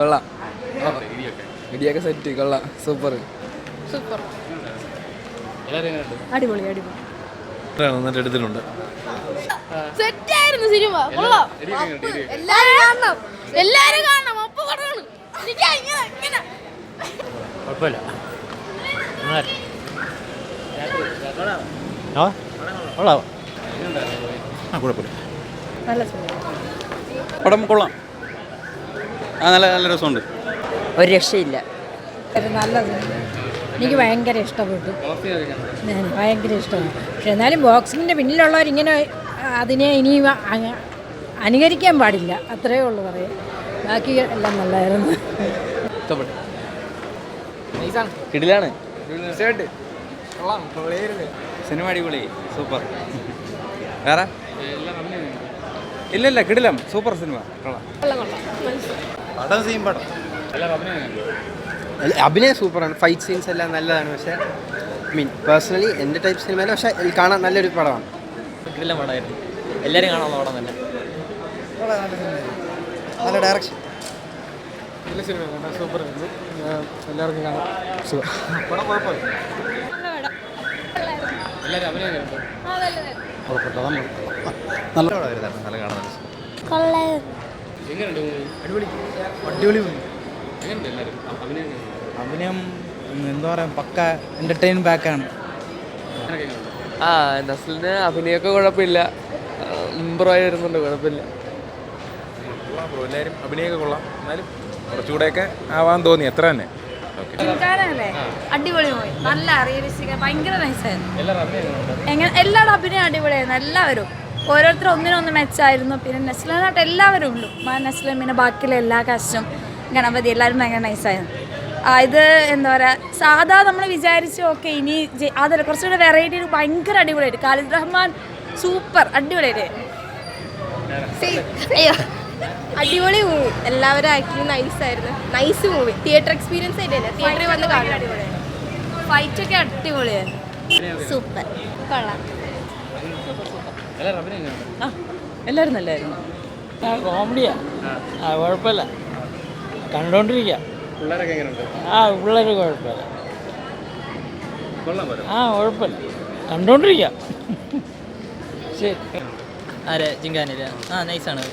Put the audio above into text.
കൊള്ളാം. ഇടിയൊക്കെ സെറ്റ് കൊള്ളാം. സൂപ്പർ സൂപ്പർ അടിപൊളി അടിപൊളി നന്നായിട്ട് എടുത്തിട്ടുണ്ട്. സെറ്റായിരുന്നു സിനിമ. കൊള്ളാം. എല്ലാരും കാണണം. ഒപ്പം കൊടുക്കണം. കുഴപ്പമില്ല. നല്ല സിനിമ. പടം കൊള്ളാം. നല്ല നല്ല രസമുണ്ട്. ഒരു രക്ഷയില്ല. നല്ല എനിക്ക് ഭയങ്കര ഇഷ്ടപ്പെട്ടു. ഭയങ്കര ഇഷ്ടമാണ്. പക്ഷെ എന്നാലും ബോക്സിങ്ങിൻ്റെ പിന്നിലുള്ളവരിങ്ങനെ അതിനെ ഇനി അനുകരിക്കാൻ പാടില്ല. അത്രയേ ഉള്ളൂ പറയാം. ബാക്കി എല്ലാം നല്ലതായിരുന്നു. കിടിലാണ്. സിനിമ അടിപൊളി. സൂപ്പർ. വേറെ ഇല്ല കിടിലം. Super cinema. കൊള്ളാം. പടം സെയിം പടം. അഭിനയം സൂപ്പറാണ്. ഫൈറ്റ് സീൻസ് എല്ലാം നല്ലതാണ്. പക്ഷേ പേഴ്സണലി എൻ്റെ ടൈപ്പ് സിനിമയിൽ പക്ഷേ കാണാൻ നല്ലൊരു പടമാണ്. കിടിലം പടമായിരുന്നു. എല്ലാവരും കാണാവുന്ന പടം തന്നെ. നല്ല ഡയറക്ഷൻ. നല്ല സിനിമ. സൂപ്പർ. എല്ലാവർക്കും കാണാം. പടം കുഴപ്പമില്ല. എല്ലാവരും അഭിനയം നല്ല പടമായിരുന്നു. നല്ല കാണാൻ എങ്ങനെയുണ്ട്? അടിപൊളി. എങ്ങനെയുണ്ട് എല്ലാവരും അഭിനയം എന്താ പറയുക, പക്ക എൻ്റർടൈൻ ബാക്കാണ്. നസ്ലിന് അഭിനയമൊക്കെ കുഴപ്പമില്ല. ഇമ്പ്രൂവായി വരുന്നുണ്ട്. കുഴപ്പമില്ല. എല്ലാവരും അഭിനയമൊക്കെ കൊള്ളാം. എന്നാലും കുറച്ചുകൂടെയൊക്കെ ആവാൻ തോന്നി. എത്ര തന്നെ. അടിപൊളി പോയി. നല്ല റിയലിസ്റ്റിക്. ഭയങ്കര നൈസായിരുന്നു. എല്ലാവരും എല്ലാവരും അഭിനയം അടിപൊളിയായിരുന്നു. എല്ലാവരും ഓരോരുത്തരും ഒന്നിനൊന്ന് മെച്ചായിരുന്നു. പിന്നെ നെസ്ലിനായിട്ട് എല്ലാവരും ഉള്ളൂ. നെസ്ലിൻ പിന്നെ ബാക്കിയുള്ള എല്ലാ കാസ്റ്റും ഗണപതി എല്ലാവരും ഭയങ്കര നൈസായിരുന്നു. ഇത് എന്താ പറയുക, സാധാ നമ്മൾ വിചാരിച്ചു ഓക്കെ ഇനി അതല്ല, കുറച്ചുകൂടെ വെറൈറ്റി ഭയങ്കര അടിപൊളിയായിട്ട്. ഖാലിദ് റഹ്മാൻ സൂപ്പർ അടിപൊളിയായിട്ട്. അയ്യോ അടിപൊളി മൂവി. എല്ലാവരും ആക്ച്വലി നൈസായിരുന്നു. Nice movie. തിയേറ്റർ എക്സ്പീരിയൻസ് ആയിട്ടല്ലേ തിയേറ്ററിൽ വന്ന് കാണാൻ. അടിപൊളിയായിരുന്നു. ഫൈറ്റൊക്കെ അടിപൊളിയായിരുന്നു. സൂപ്പർ. കൊള്ളാം. എല്ലാവരും നല്ലായിരുന്നു. കോമഡിയാ. കുഴപ്പമില്ല. കണ്ടോണ്ടിരിക്കാം. പിള്ളേരൊക്കെ എങ്ങനെയുണ്ട്? പിള്ളേർ കുഴപ്പമില്ല. കൊള്ളാൻ പറ്റും. കുഴപ്പമില്ല. കണ്ടോണ്ടിരിക്കാം. ശരി. ആരെ ജിങ്കാനില്ല. നൈസാണ്.